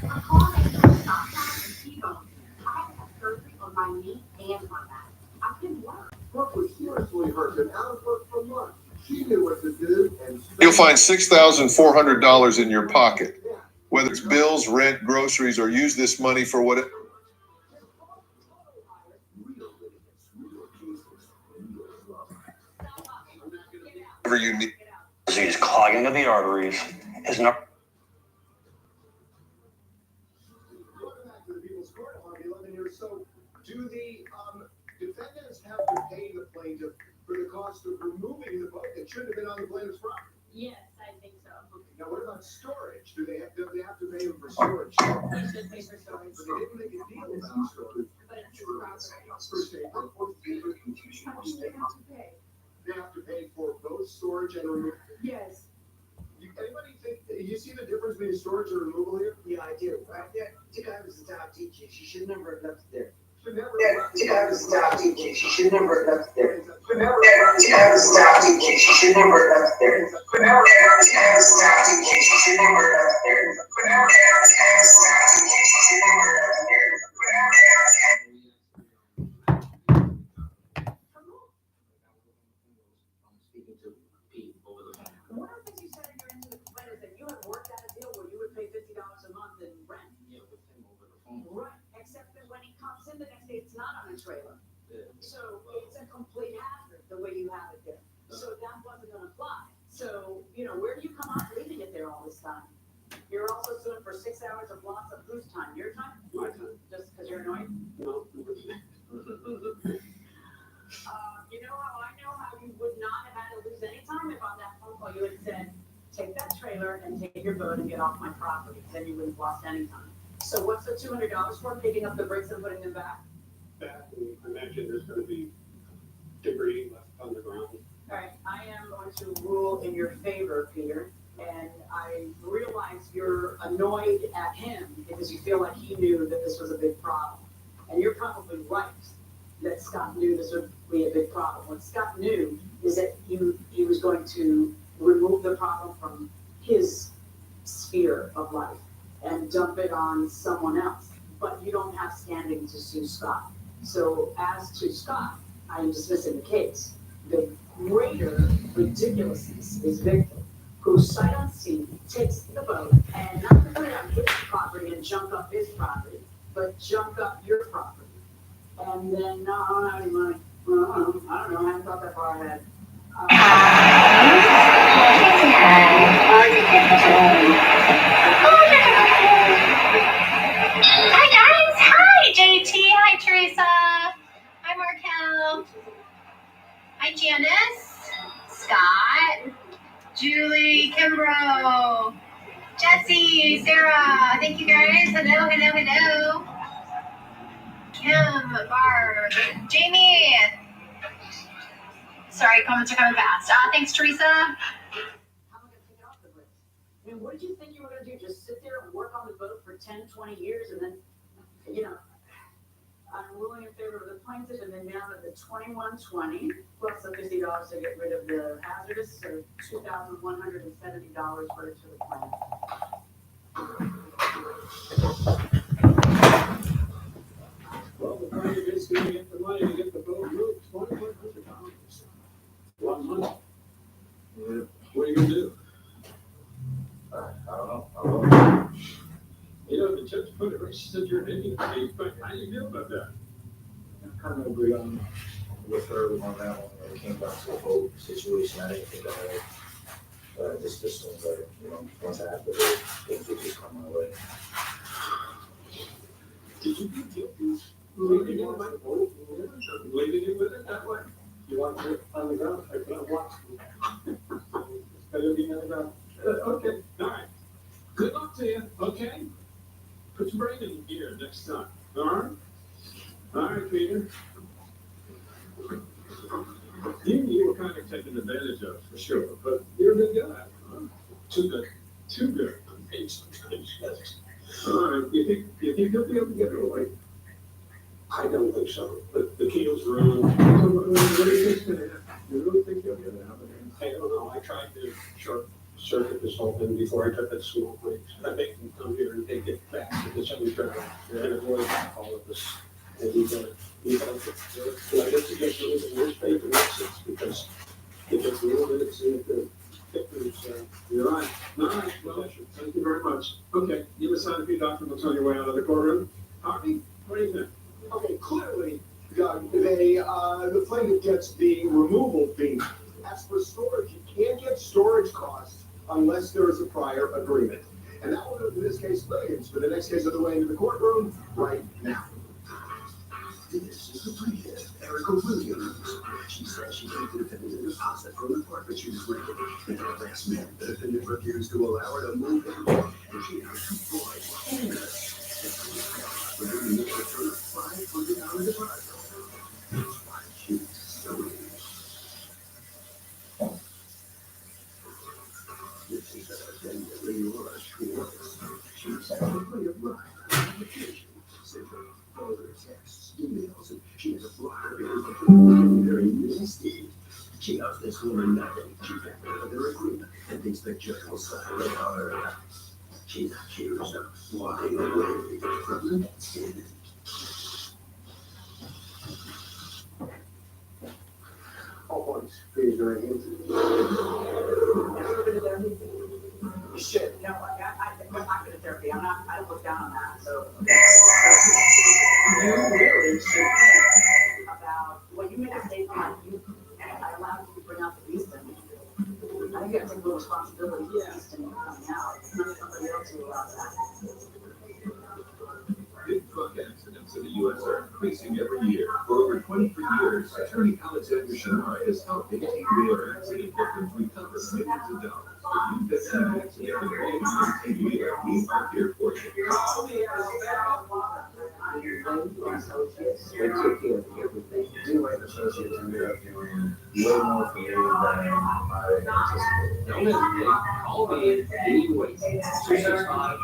A car makes a stop sign and T-bone me. I had to have surgery on my knee and my back. I couldn't work. Brooke was seriously hurt and out of work for months. She knew what to do, and You'll find $6,400 in your pocket. Whether it's bills, rent, groceries, or use this money for whatever you need. Disease, clogging of the arteries is not. So, do the defendants have to pay the plaintiff for the cost of removing the boat that should have been on the plaintiff's property? Yes, I think so. Now, what about storage? Do they have to pay them for storage? They should pay for storage. But they didn't make a deal about storage. But it's true property. Per se, they have to pay for both storage and removal. Yes. Anybody think, you see the difference between storage and removal here? Yeah, I do. Tika was the top teacher. She should never have left it there. Tika was the top teacher. She should never have left it there. Tika was the top teacher. She should never have left it there. Tika was the top teacher. She should never have left it there. Tika was the top teacher. She should never have left it there. One of the things you said in your end of the complaint is that you had worked out a deal where you would pay $50 a month in rent. Yeah, with him over the phone. Right, except that when he comes in the next day, it's not on a trailer. So it's a complete hazard the way you have it there. So that wasn't gonna fly. So, where do you come out leaving it there all this time? You're also suing for 6 hours of loss of whose time? Your time? My time. Just because you're annoyed? No. You know how I know how you would not have had to lose any time if on that phone call you had said, take that trailer and take your boat and get off my property. Then you wouldn't have lost any time. So what's the $200 for picking up the bricks and putting them back? Back, I imagine there's gonna be debris left on the ground. All right, I am going to rule in your favor, Peter. And I realize you're annoyed at him because you feel like he knew that this was a big problem. And you're probably right that Scott knew this would be a big problem. What Scott knew is that he was going to remove the problem from his sphere of life and dump it on someone else. But you don't have standing to sue Scott. So as to Scott, I am dismissing the case. The greater ridiculousness is Victor, who sight unseen takes the boat and not to put it on his property and junk up his property, but junk up your property. And then, no, I don't have any money. I don't know, I haven't thought that far ahead. Hi guys, hi JT, hi Teresa, hi Markel, hi Janice, Scott, Julie, Kimbrough, Jesse, Sarah, thank you guys, hello. Kim, Barb, Jamie. Sorry, comments are coming fast. Thanks, Teresa. How am I gonna take it off the bricks? I mean, what did you think you were gonna do? Just sit there and work on the boat for 10, 20 years and then, I'm ruling in favor of the plaintiff and then down to the $2,120 plus the $50 to get rid of the hazardous, so $2,170 for the plaintiff. Well, the plaintiff is gonna get the money to get the boat moved, $2,100. A lot of money. Yeah. What are you gonna do? I don't know. The judge put it right, she said you're an idiot. How do you feel about that? I kind of agree with her on that one. When it came back to the whole situation, I didn't think I had this one, but once I have to do it, things would just come my way. Did you feel guilty? Leaving it by the boat? Leaving it with it that way? You want it on the ground? I can't watch it. It's better being on the ground. Okay, all right. Good luck to you, okay? Put your brain in gear next time, all right? All right, Peter. You were kind of taken advantage of, for sure, but you're a good guy. Huh? Too good. All right, you think you'll be able to get it away? I don't think so. The keel's ruined. What do you think's gonna happen? You really think you'll get it out of there? I don't know. I tried to. Sure. circuit this whole thing before I took that school break. I make them come here and take it back to the cemetery and avoid all of this. And we got I guess you get rid of the newspaper messages because it gets a little bit, you're right. No, well, thank you very much. Okay, you decide if your documents on your way out of the courtroom. Harvey, what do you think? Okay, clearly, the plaintiff gets the removal fee. As for storage, you can't get storage costs unless there is a prior agreement. And that will do in this case millions. For the next case of the way into the courtroom, right now. This is the plaintiff, Erica Williams. She said she gave the defendant a deposit from the apartment she was renting. And at the last minute, the defendant refused to allow her to move in. And she had 2 boys and her. But then he made her return a $500 deposit. Why she was so this is a defendant, Leora Schwartz. She said her way of life, application, sent her further texts, emails, and she has a blocker because of her very nasty. She owes this woman nothing. She can't get another agreement and thinks the judge will sign it on her. She's accused of walking away from the Mexican. All points, please, your hands. Shit, you know, I'm not good at therapy. I don't look down on that. So, you really should think about what you made a statement on you, and I allowed you to bring out the beast in me. I think you have to take a little responsibility for the beast in you coming out. It's not somebody else who allows that. Big truck accidents in the U.S. are increasing every year. For over 23 years, attorney Alexander Shannai has helped 18-wheeler accident victims recover millions of dollars. If you've been in an accident involving an 18-wheeler, we are here for you. They took care of everything. Anyway, the associates ended up doing way more for me than I anticipated. Don't hesitate. Call me anyway. 265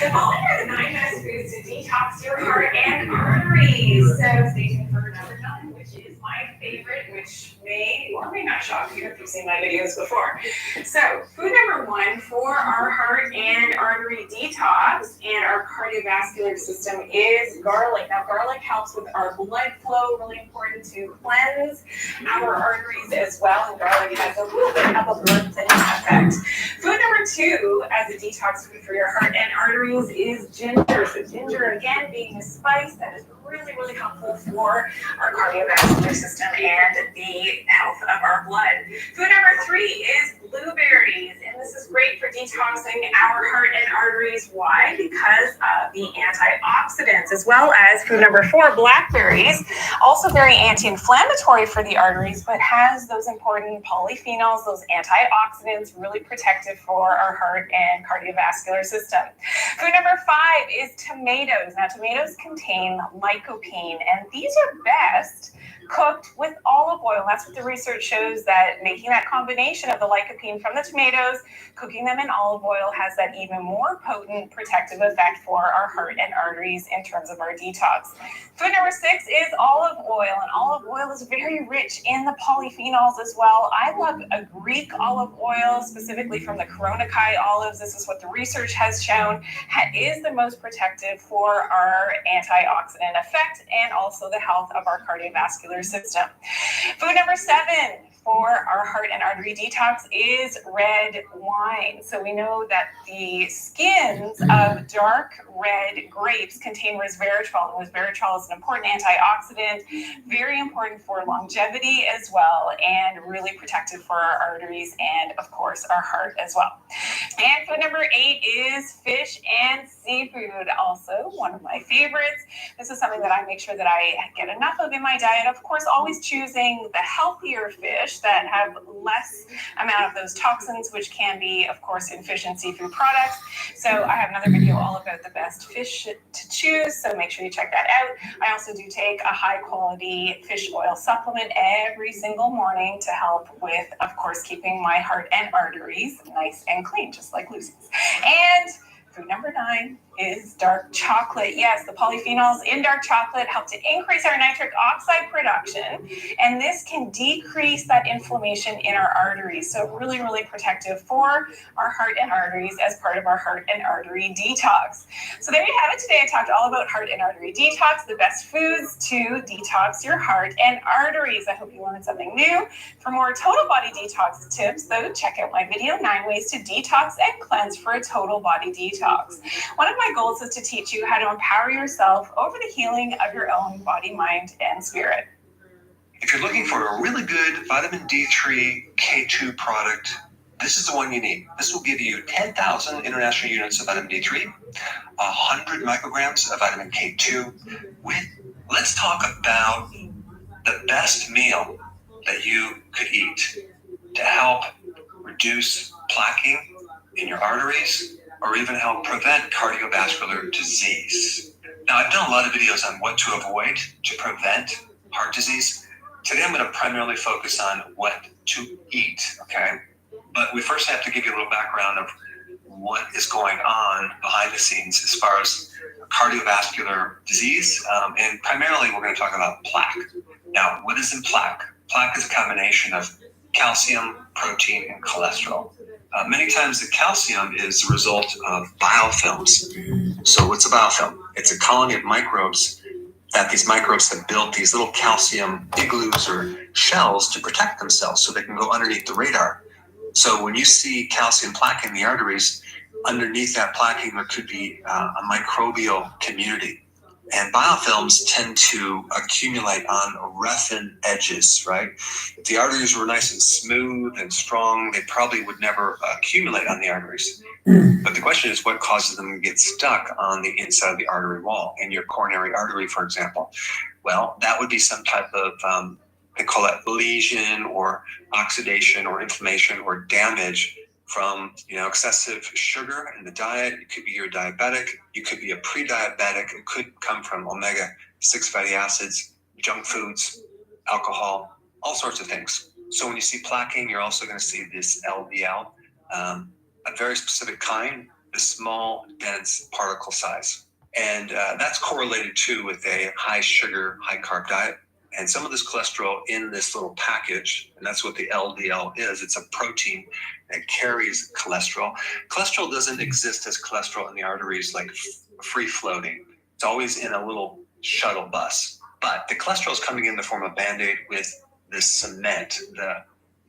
The following are the 9 best foods to detox your heart and arteries. So stay tuned for number 9, which is my favorite, which may or may not shock you if you've seen my videos before. So food number 1 for our heart and artery detox and our cardiovascular system is garlic. Now garlic helps with our blood flow, really important to cleanse our arteries as well. And garlic has a little bit of a blood thinning effect. Food number 2 as a detox food for your heart and arteries is ginger. So ginger, again, being a spice that is really, really helpful for our cardiovascular system and the health of our blood. Food number 3 is blueberries, and this is great for detoxing our heart and arteries. Why? Because of the antioxidants, as well as food number 4, blackberries, also very anti-inflammatory for the arteries, but has those important polyphenols, those antioxidants, really protective for our heart and cardiovascular system. Food number 5 is tomatoes. Now, tomatoes contain lycopene, and these are best cooked with olive oil. That's what the research shows, that making that combination of the lycopene from the tomatoes, cooking them in olive oil, has that even more potent protective effect for our heart and arteries in terms of our detox. Food number 6 is olive oil, and olive oil is very rich in the polyphenols as well. I love a Greek olive oil, specifically from the Koronakai olives. This is what the research has shown is the most protective for our antioxidant effect and also the health of our cardiovascular system. Food number 7 for our heart and artery detox is red wine. So we know that the skins of dark red grapes contain resveratrol, and resveratrol is an important antioxidant, very important for longevity as well, and really protective for our arteries and, of course, our heart as well. And food number 8 is fish and seafood, also one of my favorites. This is something that I make sure that I get enough of in my diet. Of course, always choosing the healthier fish that have less amount of those toxins, which can be, of course, in fish and seafood products. So I have another video all about the best fish to choose, so make sure you check that out. I also do take a high quality fish oil supplement every single morning to help with, of course, keeping my heart and arteries nice and clean, just like Lucy's. And food number 9 is dark chocolate. Yes, the polyphenols in dark chocolate help to increase our nitric oxide production, and this can decrease that inflammation in our arteries. So really, really protective for our heart and arteries as part of our heart and artery detox. So there you have it. Today I talked all about heart and artery detox, the best foods to detox your heart and arteries. I hope you learned something new. For more total body detox tips, though, check out my video, 9 Ways to Detox and Cleanse for a Total Body Detox. One of my goals is to teach you how to empower yourself over the healing of your own body, mind, and spirit. If you're looking for a really good vitamin D3 K2 product, this is the one you need. This will give you 10,000 international units of vitamin D3, 100 micrograms of vitamin K2. Let's talk about the best meal that you could eat to help reduce plaquing in your arteries, or even help prevent cardiovascular disease. Now, I've done a lot of videos on what to avoid to prevent heart disease. Today, I'm going to primarily focus on what to eat, okay? But we first have to give you a little background of what is going on behind the scenes as far as cardiovascular disease, and primarily we're going to talk about plaque. Now, what is in plaque? Plaque is a combination of calcium, protein, and cholesterol. Many times the calcium is the result of biofilms. So what's a biofilm? It's a colony of microbes that these microbes have built these little calcium igloos or shells to protect themselves so they can go underneath the radar. So when you see calcium plaque in the arteries, underneath that plaquing there could be a microbial community. And biofilms tend to accumulate on roughened edges, right? If the arteries were nice and smooth and strong, they probably would never accumulate on the arteries. But the question is, what causes them to get stuck on the inside of the artery wall, in your coronary artery, for example? Well, that would be some type of, they call it lesion or oxidation or inflammation or damage from, excessive sugar in the diet. It could be you're diabetic. You could be a pre-diabetic. It could come from omega-6 fatty acids, junk foods, alcohol, all sorts of things. So when you see plaquing, you're also going to see this LDL, a very specific kind, the small, dense particle size. And that's correlated too with a high sugar, high carb diet. And some of this cholesterol in this little package, and that's what the LDL is. It's a protein that carries cholesterol. Cholesterol doesn't exist as cholesterol in the arteries like free floating. It's always in a little shuttle bus. But the cholesterol is coming in the form of Band-Aid with this cement,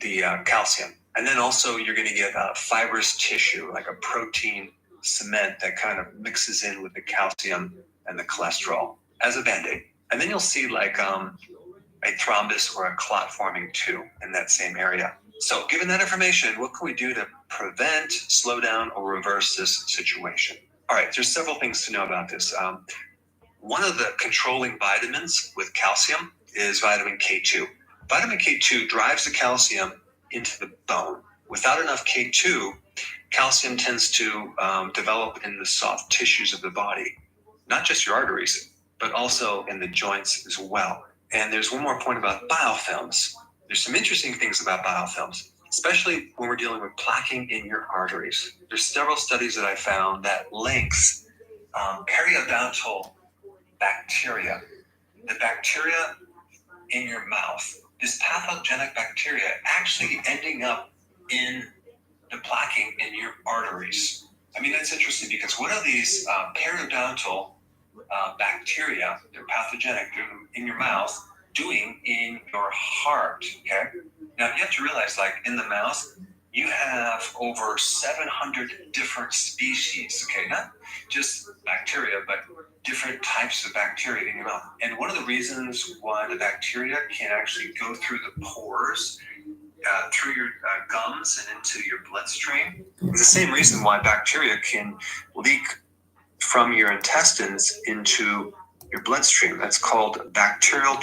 the calcium. And then also you're going to get fibrous tissue, like a protein cement that kind of mixes in with the calcium and the cholesterol as a Band-Aid. And then you'll see like a thrombus or a clot forming too in that same area. So given that information, what can we do to prevent, slow down, or reverse this situation? All right, there's several things to know about this. One of the controlling vitamins with calcium is vitamin K2. Vitamin K2 drives the calcium into the bone. Without enough K2, calcium tends to develop in the soft tissues of the body, not just your arteries, but also in the joints as well. And there's one more point about biofilms. There's some interesting things about biofilms, especially when we're dealing with plaquing in your arteries. There's several studies that I found that links periodontal bacteria, the bacteria in your mouth, this pathogenic bacteria actually ending up in the plaquing in your arteries. I mean, that's interesting because what are these periodontal bacteria, they're pathogenic, they're in your mouth, doing in your heart, okay? Now, you have to realize, like, in the mouth, you have over 700 different species, okay? Not just bacteria, but different types of bacteria in your mouth. And one of the reasons why the bacteria can actually go through the pores, through your gums and into your bloodstream, is the same reason why bacteria can leak from your intestines into your bloodstream. That's called bacterial